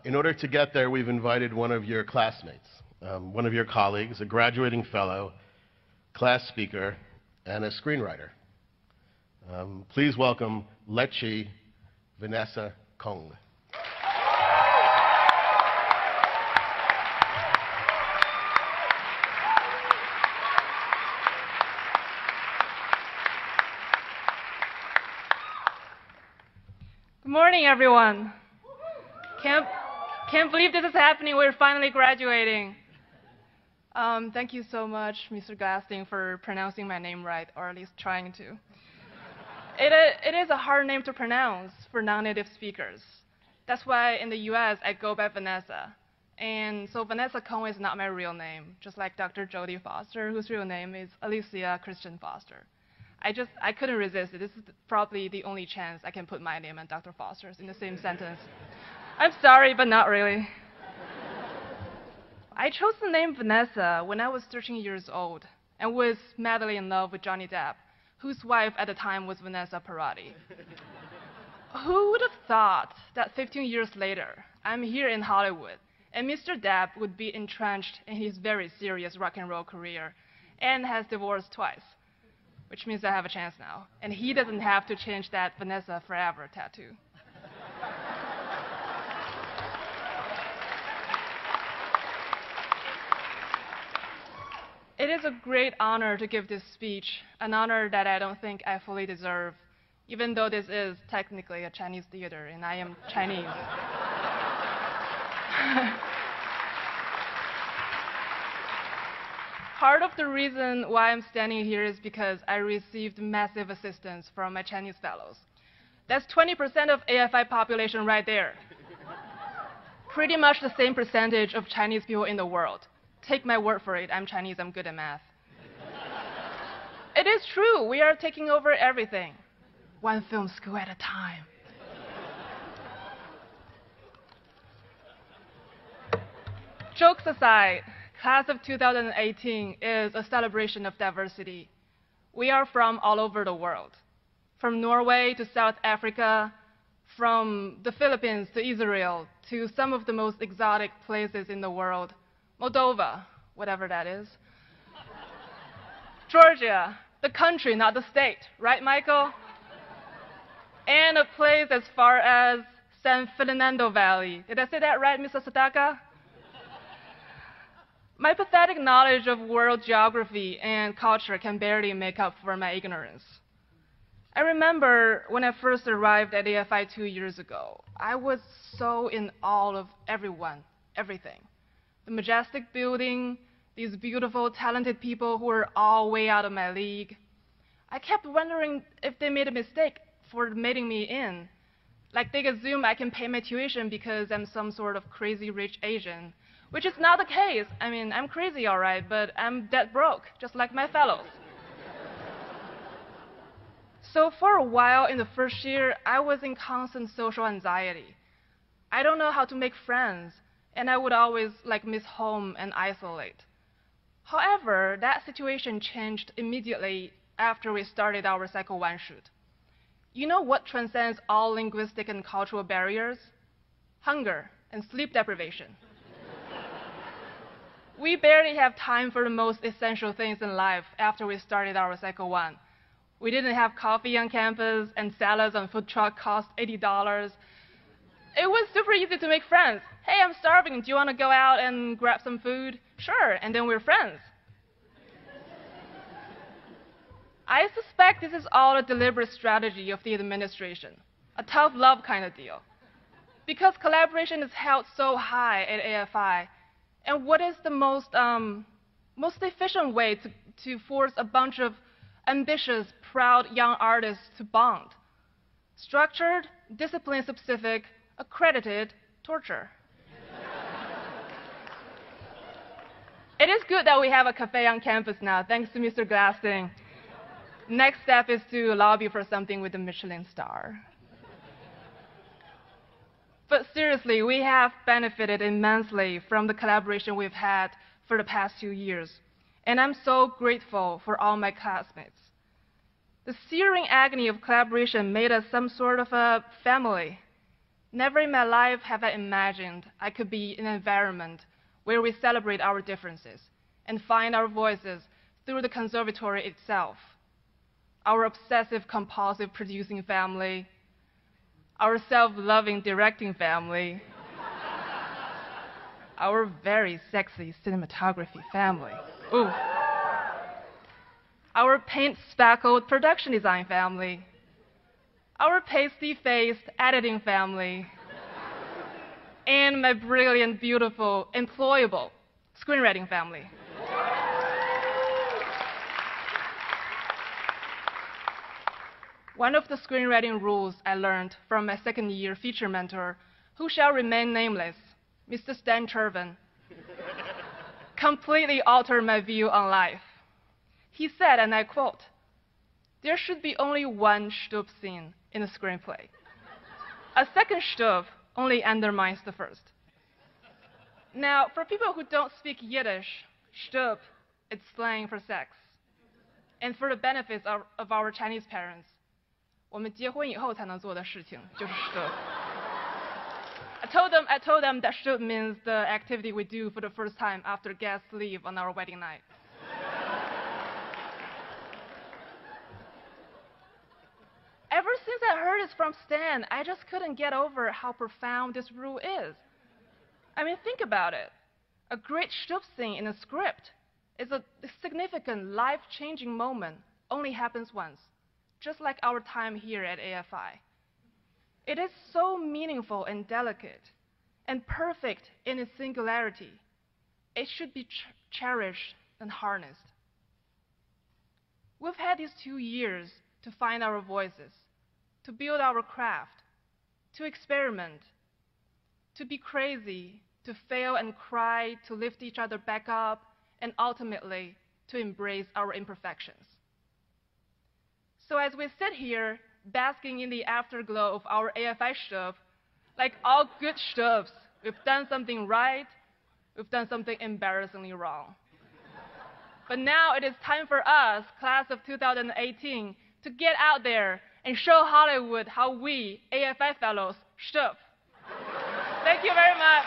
In order to get there, we've invited one of your classmates, one of your colleagues, a graduating fellow, class speaker, and a screenwriter. Please welcome Lecce Vanessa Kong. Good morning, everyone. Can't believe this is happening. We're finally graduating. Thank you so much, Mr. Glassing, for pronouncing my name right, or at least trying to. It is a hard name to pronounce for non-native speakers. That's why in the US, I go by Vanessa. And so Vanessa Kong is not my real name, just like Dr. Jodie Foster, whose real name is Alicia Christian Foster. I couldn't resist it. This is probably the only chance I can put my name and Dr. Foster's in the same sentence. I'm sorry, but not really. I chose the name Vanessa when I was 13 years old and was madly in love with Johnny Depp, whose wife at the time was Vanessa Paradis. Who would have thought that 15 years later, I'm here in Hollywood, and Mr. Depp would be entrenched in his very serious rock and roll career and has divorced twice, which means I have a chance now. And he doesn't have to change that Vanessa Forever tattoo. It is a great honor to give this speech, an honor that I don't think I fully deserve, even though this is technically a Chinese theater and I am Chinese. Part of the reason why I'm standing here is because I received massive assistance from my Chinese fellows. That's 20% of AFI population right there. Pretty much the same percentage of Chinese people in the world. Take my word for it, I'm Chinese, I'm good at math. It is true, we are taking over everything. One film school at a time. Jokes aside, Class of 2018 is a celebration of diversity. We are from all over the world, from Norway to South Africa, from the Philippines to Israel, to some of the most exotic places in the world, Moldova, whatever that is, Georgia, the country, not the state, right, Michael? And a place as far as San Fernando Valley. Did I say that right, Mr. Sadaka? My pathetic knowledge of world geography and culture can barely make up for my ignorance. I remember when I first arrived at AFI 2 years ago, I was so in awe of everyone, everything. The majestic building, these beautiful, talented people who were all way out of my league. I kept wondering if they made a mistake for admitting me in. Like they assume I can pay my tuition because I'm some sort of crazy rich Asian. Which is not the case. I mean, I'm crazy, all right, but I'm dead broke, just like my fellows. So for a while in the first year, I was in constant social anxiety. I don't know how to make friends, and I would always miss home and isolate. However, that situation changed immediately after we started our Cycle 1 shoot. You know what transcends all linguistic and cultural barriers? Hunger and sleep deprivation. We barely have time for the most essential things in life after we started our Cycle 1. We didn't have coffee on campus, and salads on food truck cost $80. It was super easy to make friends. Hey, I'm starving. Do you want to go out and grab some food? Sure, and then we're friends. I suspect this is all a deliberate strategy of the administration, a tough love kind of deal. Because collaboration is held so high at AFI, and what is the most efficient way to force a bunch of ambitious, proud young artists to bond? Structured, discipline-specific, accredited torture. It is good that we have a cafe on campus now, thanks to Mr. Glassing. Next step is to lobby for something with a Michelin star. But seriously, we have benefited immensely from the collaboration we've had for the past 2 years, and I'm so grateful for all my classmates. The searing agony of collaboration made us some sort of a family. Never in my life have I imagined I could be in an environment where we celebrate our differences and find our voices through the conservatory itself. Our obsessive-compulsive producing family, our self-loving directing family, our very sexy cinematography family. Ooh. Our paint-speckled production design family, our pasty-faced editing family, and my brilliant, beautiful, employable screenwriting family. One of the screenwriting rules I learned from my second-year feature mentor, who shall remain nameless, Mr. Stan Chervin, completely altered my view on life. He said, and I quote, "There should be only one Stup scene in a screenplay. A second Stup only undermines the first." Now, for people who don't speak Yiddish, Stup is slang for sex. And for the benefits of our Chinese parents, 我们结婚以后才能做的事情就是 Stup. I told them that Stup means the activity we do for the first time after guests leave on our wedding night. Ever since I heard it from Stan, I just couldn't get over how profound this rule is. I mean, think about it. A great Stup scene in a script is a significant, life-changing moment, only happens once, just like our time here at AFI. It is so meaningful and delicate, and perfect in its singularity. It should be cherished and harnessed. We've had these 2 years to find our voices, to build our craft, to experiment, to be crazy, to fail and cry, to lift each other back up, and ultimately to embrace our imperfections. So as we sit here, basking in the afterglow of our AFI Stup, like all good Stups, we've done something right, we've done something embarrassingly wrong. But now it is time for us, class of 2018, to get out there and show Hollywood how we, AFI fellows, Stup. Thank you very much.